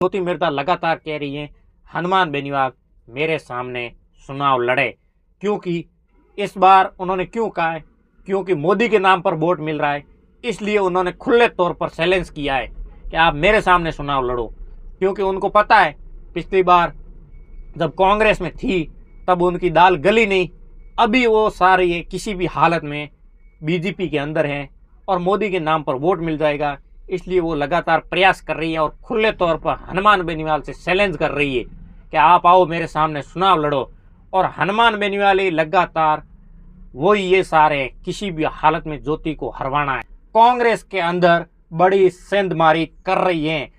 ज्योति मिर्धा लगातार कह रही हैं हनुमान बेनीवाल मेरे सामने चुनाव लड़े, क्योंकि इस बार उन्होंने क्यों कहा है, क्योंकि मोदी के नाम पर वोट मिल रहा है, इसलिए उन्होंने खुले तौर पर चैलेंज किया है कि आप मेरे सामने चुनाव लड़ो। क्योंकि उनको पता है पिछली बार जब कांग्रेस में थी तब उनकी दाल गली नहीं, अभी वो सारे किसी भी हालत में बीजेपी के अंदर हैं और मोदी के नाम पर वोट मिल जाएगा, इसलिए वो लगातार प्रयास कर रही है और खुले तौर पर हनुमान बेनीवाल से चैलेंज कर रही है कि आप आओ मेरे सामने चुनाव लड़ो। और हनुमान बेनीवाल लगातार वही ये सारे किसी भी हालत में ज्योति को हरवाना है। कांग्रेस के अंदर बड़ी सेंधमारी कर रही है,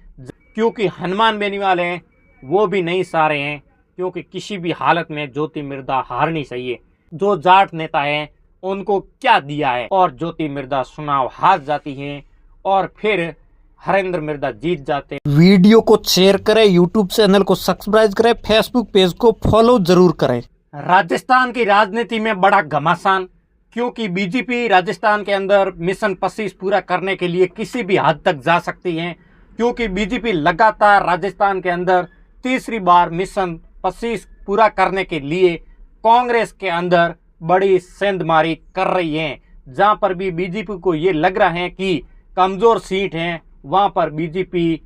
क्योंकि हनुमान बेनीवाल हैं वो भी नहीं सारे हैं, क्योंकि किसी भी हालत में ज्योति मिर्धा हारनी चाहिए। जो जाट नेता हैं उनको क्या दिया है और ज्योति मिर्धा चुनाव हार जाती हैं और फिर हरेंद्र मिर्धा जीत जाते हैं। वीडियो को शेयर करें, यूट्यूब चैनल को सब्सक्राइब करें, फेसबुक पेज को फॉलो जरूर करें। राजस्थान की राजनीति में बड़ा घमासान, क्योंकि बीजेपी राजस्थान के अंदर मिशन 25 पूरा करने के लिए किसी भी हद तक जा सकती है, क्योंकि बीजेपी लगातार राजस्थान के अंदर तीसरी बार मिशन 25 पूरा करने के लिए कांग्रेस के अंदर बड़ी सेंधमारी कर रही है। जहां पर भी बीजेपी को ये लग रहा है कि कमज़ोर सीट हैं, वहां पर बीजेपी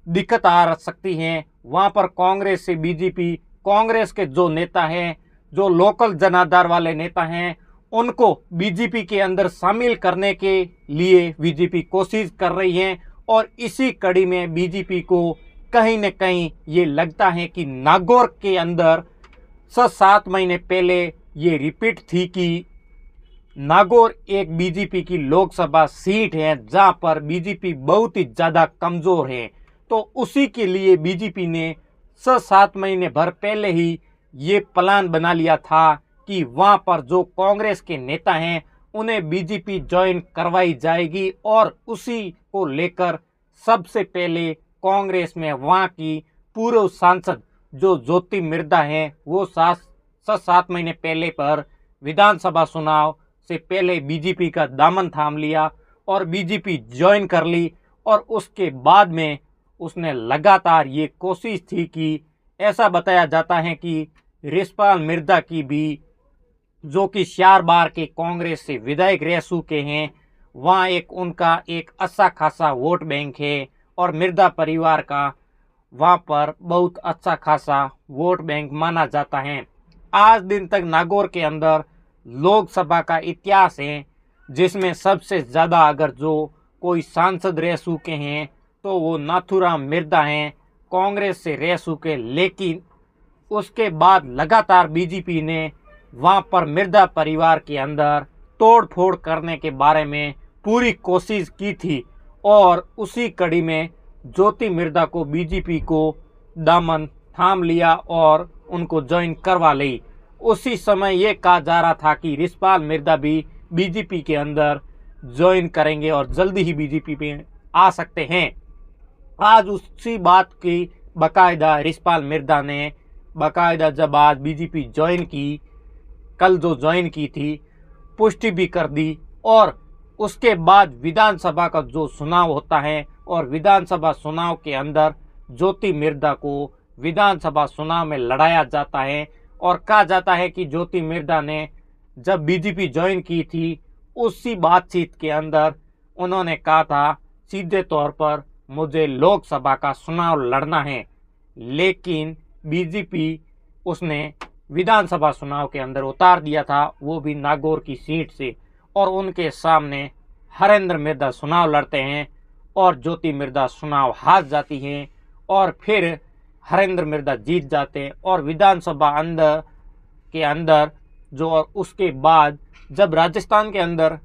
दिक्कत आ सकती है, वहां पर कांग्रेस से बीजेपी, कांग्रेस के जो नेता हैं, जो लोकल जनाधार वाले नेता हैं, उनको बीजेपी के अंदर शामिल करने के लिए बीजेपी कोशिश कर रही है। और इसी कड़ी में बीजेपी को कहीं न कहीं ये लगता है कि नागौर के अंदर 7 महीने पहले ये रिपीट थी कि नागौर एक बीजेपी की लोकसभा सीट है जहां पर बीजेपी बहुत ही ज़्यादा कमज़ोर है। तो उसी के लिए बीजेपी ने 7 महीने भर पहले ही ये प्लान बना लिया था कि वहां पर जो कांग्रेस के नेता हैं उन्हें बीजेपी ज्वाइन करवाई जाएगी और उसी को लेकर सबसे पहले कांग्रेस में वहां की पूर्व सांसद जो ज्योति मिर्धा हैं वो 7 महीने पहले पर विधानसभा चुनाव से पहले बीजेपी का दामन थाम लिया और बीजेपी ज्वाइन कर ली। और उसके बाद में उसने लगातार ये कोशिश थी कि ऐसा बताया जाता है कि रिछपाल मिर्धा की भी, जो कि 4 बार के कांग्रेस से विधायक रह चुके हैं, वहाँ उनका एक अच्छा खासा वोट बैंक है और मिर्धा परिवार का वहाँ पर बहुत अच्छा खासा वोट बैंक माना जाता है। आज दिन तक नागौर के अंदर लोकसभा का इतिहास है जिसमें सबसे ज़्यादा अगर जो कोई सांसद रह चुके हैं तो वो नाथूराम मिर्धा हैं, कांग्रेस से रह चुके। लेकिन उसके बाद लगातार बीजेपी ने वहाँ पर मिर्धा परिवार के अंदर तोड़ फोड़ करने के बारे में पूरी कोशिश की थी और उसी कड़ी में ज्योति मिर्धा को बीजेपी को दामन थाम लिया और उनको ज्वाइन करवा ली। उसी समय ये कहा जा रहा था कि रिछपाल मिर्धा भी बीजेपी के अंदर ज्वाइन करेंगे और जल्दी ही बीजेपी में आ सकते हैं। आज उसी बात की बाकायदा रिछपाल मिर्धा ने बाकायदा जब आज बीजेपी ज्वाइन की, कल जो ज्वाइन की थी, पुष्टि भी कर दी। और उसके बाद विधानसभा का जो चुनाव होता है और विधानसभा चुनाव के अंदर ज्योति मिर्धा को विधानसभा चुनाव में लड़ाया जाता है। और कहा जाता है कि ज्योति मिर्धा ने जब बीजेपी ज्वाइन की थी उसी बातचीत के अंदर उन्होंने कहा था सीधे तौर पर मुझे लोकसभा का चुनाव लड़ना है, लेकिन बीजेपी उसने विधानसभा चुनाव के अंदर उतार दिया था, वो भी नागौर की सीट से। और उनके सामने हरेंद्र मिर्धा चुनाव लड़ते हैं और ज्योति मिर्धा चुनाव हार जाती हैं और फिर हरेंद्र मिर्धा जीत जाते हैं। और विधानसभा के अंदर जो, और उसके बाद जब राजस्थान के अंदर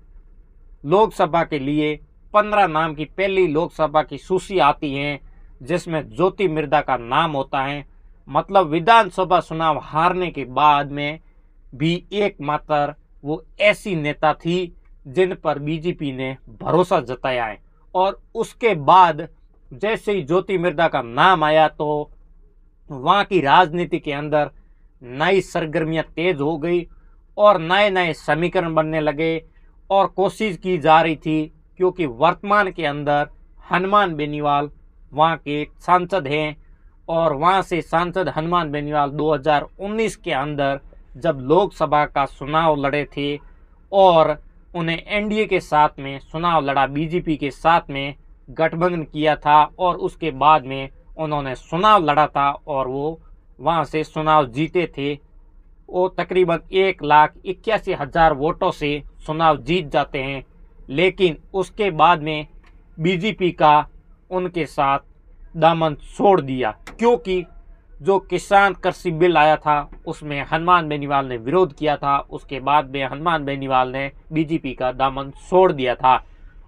लोकसभा के लिए 15 नाम की पहली लोकसभा की सूची आती है जिसमें ज्योति मिर्धा का नाम होता है, मतलब विधानसभा चुनाव हारने के बाद में भी एकमात्र वो ऐसी नेता थी जिन पर बीजेपी ने भरोसा जताया है। और उसके बाद जैसे ही ज्योति मिर्धा का नाम आया तो वहाँ की राजनीति के अंदर नई सरगर्मियाँ तेज हो गई और नए नए समीकरण बनने लगे और कोशिश की जा रही थी, क्योंकि वर्तमान के अंदर हनुमान बेनीवाल वहाँ के सांसद हैं और वहाँ से सांसद हनुमान बेनीवाल 2019 के अंदर जब लोकसभा का चुनाव लड़े थे और उन्हें एनडीए के साथ में चुनाव लड़ा, बीजेपी के साथ में गठबंधन किया था और उसके बाद में उन्होंने चुनाव लड़ा था और वो वहाँ से चुनाव जीते थे। वो तकरीबन 1,81,000 वोटों से चुनाव जीत जाते हैं, लेकिन उसके बाद में बीजेपी का उनके साथ दामन छोड़ दिया, क्योंकि जो किसान कृषि बिल आया था उसमें हनुमान बेनीवाल ने विरोध किया था। उसके बाद में हनुमान बेनीवाल ने बीजेपी का दामन छोड़ दिया था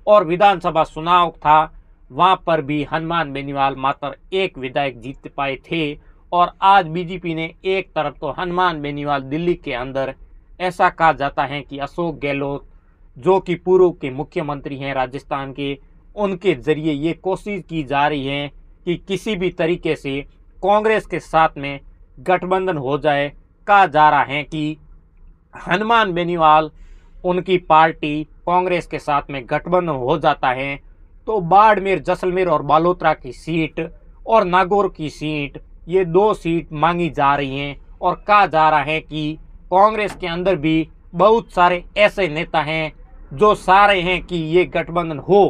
और विधानसभा चुनाव था, वहाँ पर भी हनुमान बेनीवाल मात्र एक विधायक जीत पाए थे। और आज बीजेपी ने एक तरफ तो हनुमान बेनीवाल दिल्ली के अंदर ऐसा कहा जाता है कि अशोक गहलोत जो कि पूर्व के मुख्यमंत्री हैं राजस्थान के, उनके जरिए ये कोशिश की जा रही है कि किसी भी तरीके से कांग्रेस के साथ में गठबंधन हो जाए। कहा जा रहा है कि हनुमान बेनीवाल उनकी पार्टी कांग्रेस के साथ में गठबंधन हो जाता है तो बाड़मेर, जैसलमेर और बालोतरा की सीट और नागौर की सीट, ये 2 सीट मांगी जा रही हैं। और कहा जा रहा है कि कांग्रेस के अंदर भी बहुत सारे ऐसे नेता हैं जो चाह रहे हैं कि ये गठबंधन हो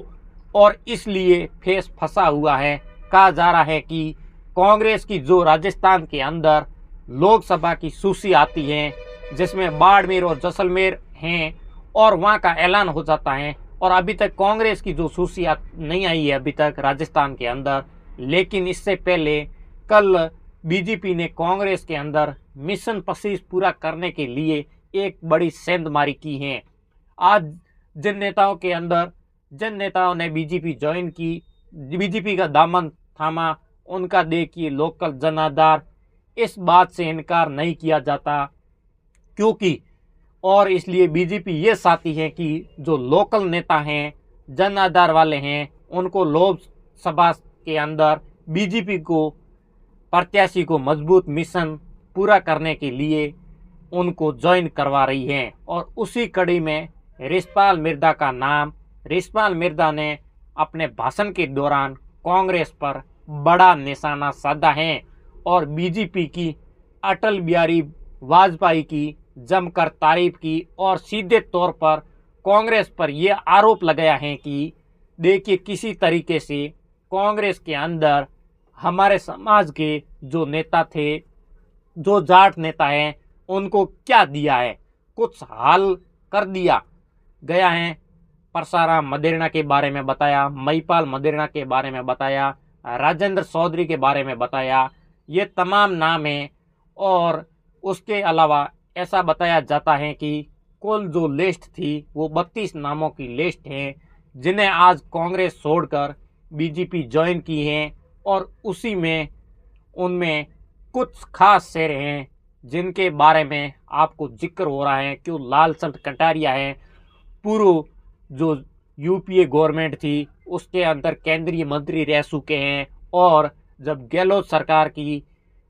और इसलिए फेस फंसा हुआ है। कहा जा रहा है कि कांग्रेस की जो राजस्थान के अंदर लोकसभा की सूची आती है जिसमें बाड़मेर और जैसलमेर हैं और वहाँ का ऐलान हो जाता है, और अभी तक कांग्रेस की जो सूची नहीं आई है अभी तक राजस्थान के अंदर। लेकिन इससे पहले कल बीजेपी ने कांग्रेस के अंदर मिशन 25 पूरा करने के लिए एक बड़ी सेंधमारी की है। आज जिन नेताओं ने बीजेपी ज्वाइन की, बीजेपी का दामन थामा, उनका देखिए लोकल जन आधार, इस बात से इनकार नहीं किया जाता क्योंकि और इसलिए बीजेपी ये चाहती है कि जो लोकल नेता हैं, जन आधार वाले हैं, उनको लोकसभा के अंदर बीजेपी को प्रत्याशी को मजबूत मिशन पूरा करने के लिए उनको ज्वाइन करवा रही है। और उसी कड़ी में रिशपाल मिर्धा का नाम, रिशपाल मिर्धा ने अपने भाषण के दौरान कांग्रेस पर बड़ा निशाना साधा है और बीजेपी की अटल बिहारी वाजपेयी की जमकर तारीफ की और सीधे तौर पर कांग्रेस पर यह आरोप लगाया है कि देखिए किसी तरीके से कांग्रेस के अंदर हमारे समाज के जो नेता थे, जो जाट नेता हैं, उनको क्या दिया है, कुछ हाल कर दिया गया है। परसाराम मदेरणा के बारे में बताया, महिपाल मदेरणा के बारे में बताया, राजेंद्र चौधरी के बारे में बताया, ये तमाम नाम हैं। और उसके अलावा ऐसा बताया जाता है कि कुल जो लिस्ट थी वो 32 नामों की लिस्ट है जिन्हें आज कांग्रेस छोड़कर बीजेपी ज्वाइन की है। और उसी में उनमें कुछ खास शेर हैं जिनके बारे में आपको जिक्र हो रहा है कि लालचंद कटारिया है, पूर्व जो यूपीए गवर्नमेंट थी उसके अंदर केंद्रीय मंत्री रह चुके हैं, और जब गहलोत सरकार की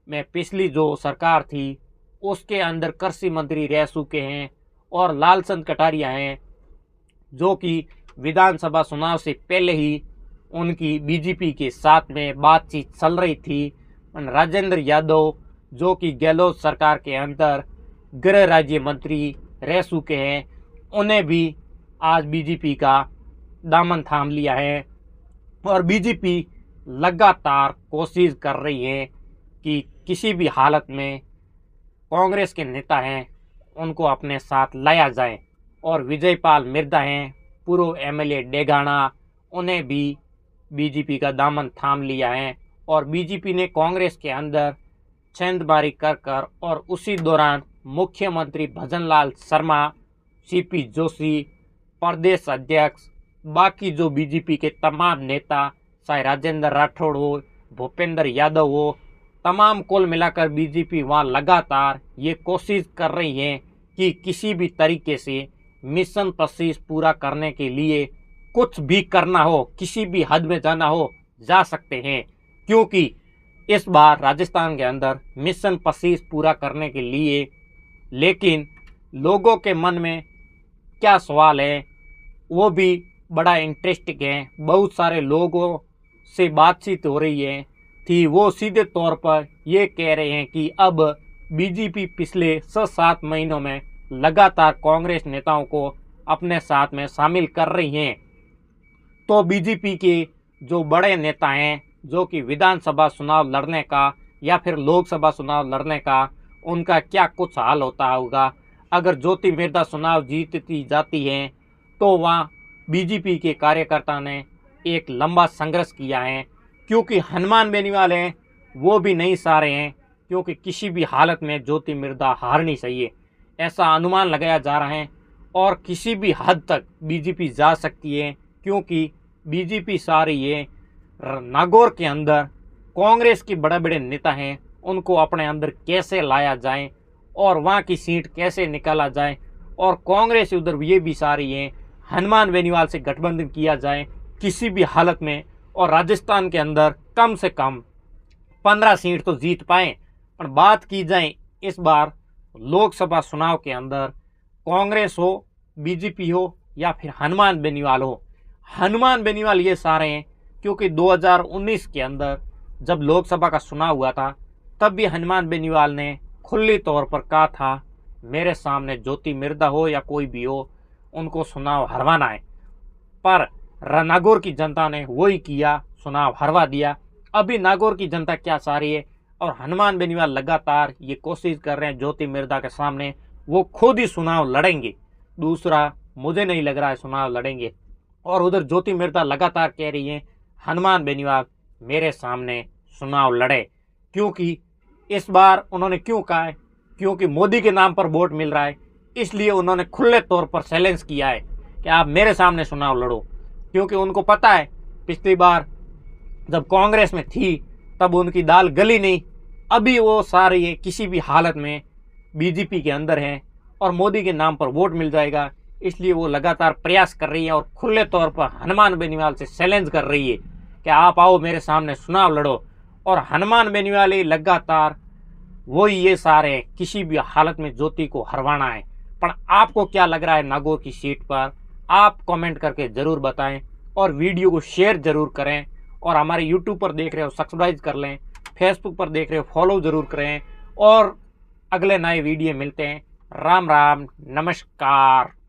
में पिछली जो सरकार थी उसके अंदर कृषि मंत्री रह चुके हैं। और लालचंद कटारिया हैं जो कि विधानसभा चुनाव से पहले ही उनकी बीजेपी के साथ में बातचीत चल रही थी। राजेंद्र यादव जो कि गहलोत सरकार के अंदर गृह राज्य मंत्री रह चुके हैं, उन्हें भी आज बीजेपी का दामन थाम लिया है। और बीजेपी लगातार कोशिश कर रही है कि किसी भी हालत में कांग्रेस के नेता हैं उनको अपने साथ लाया जाए। और विजयपाल मिर्धा हैं, पूर्व एमएलए डेगाना, उन्हें भी बीजेपी का दामन थाम लिया है। और बीजेपी ने कांग्रेस के अंदर छेंदबारी कर और उसी दौरान मुख्यमंत्री भजनलाल शर्मा, सीपी जोशी, प्रदेश अध्यक्ष, बाकी जो बीजेपी के तमाम नेता, चाहे राजेंद्र राठौड़ हो, भूपेंद्र यादव हो, तमाम कुल मिलाकर बीजेपी वहाँ लगातार ये कोशिश कर रही है कि किसी भी तरीके से मिशन 25 पूरा करने के लिए कुछ भी करना हो, किसी भी हद में जाना हो, जा सकते हैं। क्योंकि इस बार राजस्थान के अंदर मिशन 25 पूरा करने के लिए, लेकिन लोगों के मन में क्या सवाल है वो भी बड़ा इंटरेस्टिंग है। बहुत सारे लोगों से बातचीत हो रही है थी वो सीधे तौर पर ये कह रहे हैं कि अब बीजेपी पिछले 6-7 महीनों में लगातार कांग्रेस नेताओं को अपने साथ में शामिल कर रही हैं। तो बीजेपी के जो बड़े नेता हैं जो कि विधानसभा चुनाव लड़ने का या फिर लोकसभा चुनाव लड़ने का उनका क्या कुछ हाल होता होगा। अगर ज्योति मिर्धा चुनाव जीतती जाती हैं तो वहाँ बीजेपी के कार्यकर्ता ने एक लंबा संघर्ष किया है, क्योंकि हनुमान बेनीवाल हैं वो भी नहीं सारे हैं, क्योंकि किसी भी हालत में ज्योति मिर्धा हारनी चाहिए ऐसा अनुमान लगाया जा रहा है। और किसी भी हद तक बीजेपी जा सकती है, क्योंकि बीजेपी सारी ये नागौर के अंदर कांग्रेस के बड़े बड़े नेता हैं उनको अपने अंदर कैसे लाया जाए और वहाँ की सीट कैसे निकाला जाए, और कांग्रेस उधर ये भी सारी है हनुमान बेनीवाल से गठबंधन किया जाए किसी भी हालत में, और राजस्थान के अंदर कम से कम 15 सीट तो जीत पाएँ। पर बात की जाए इस बार लोकसभा चुनाव के अंदर कांग्रेस हो, बीजेपी हो या फिर हनुमान बेनीवाल हो, हनुमान बेनीवाल ये सारे हैं, क्योंकि 2019 के अंदर जब लोकसभा का चुनाव हुआ था तब भी हनुमान बेनीवाल ने खुली तौर पर कहा था मेरे सामने ज्योति मिर्धा हो या कोई भी हो उनको चुनाव हरवाना है। पर नागौर की जनता ने वही किया, चुनाव हरवा दिया। अभी नागौर की जनता क्या चाह रही है, और हनुमान बेनीवाल लगातार ये कोशिश कर रहे हैं ज्योति मिर्धा के सामने वो खुद ही चुनाव लड़ेंगे, दूसरा मुझे नहीं लग रहा है चुनाव लड़ेंगे। और उधर ज्योति मिर्धा लगातार कह रही है हनुमान बेनीवाल मेरे सामने चुनाव लड़े, क्योंकि इस बार उन्होंने क्यों कहा है, क्योंकि मोदी के नाम पर वोट मिल रहा है, इसलिए उन्होंने खुले तौर पर चैलेंज किया है कि आप मेरे सामने चुनाव लड़ो। क्योंकि उनको पता है पिछली बार जब कांग्रेस में थी तब उनकी दाल गली नहीं, अभी वो सारे किसी भी हालत में बीजेपी के अंदर हैं और मोदी के नाम पर वोट मिल जाएगा, इसलिए वो लगातार प्रयास कर रही है और खुले तौर पर हनुमान बेनीवाल से चैलेंज कर रही है कि आप आओ मेरे सामने चुनाव लड़ो। और हनुमान बेनीवाल लगातार वही ये सारे हैं किसी भी हालत में ज्योति को हरवाना है। पर आपको क्या लग रहा है नागौर की सीट पर, आप कमेंट करके ज़रूर बताएं और वीडियो को शेयर ज़रूर करें। और हमारे यूट्यूब पर देख रहे हो सब्सक्राइब कर लें, फेसबुक पर देख रहे हो फॉलो ज़रूर करें, और अगले नए वीडियो मिलते हैं। राम राम, नमस्कार।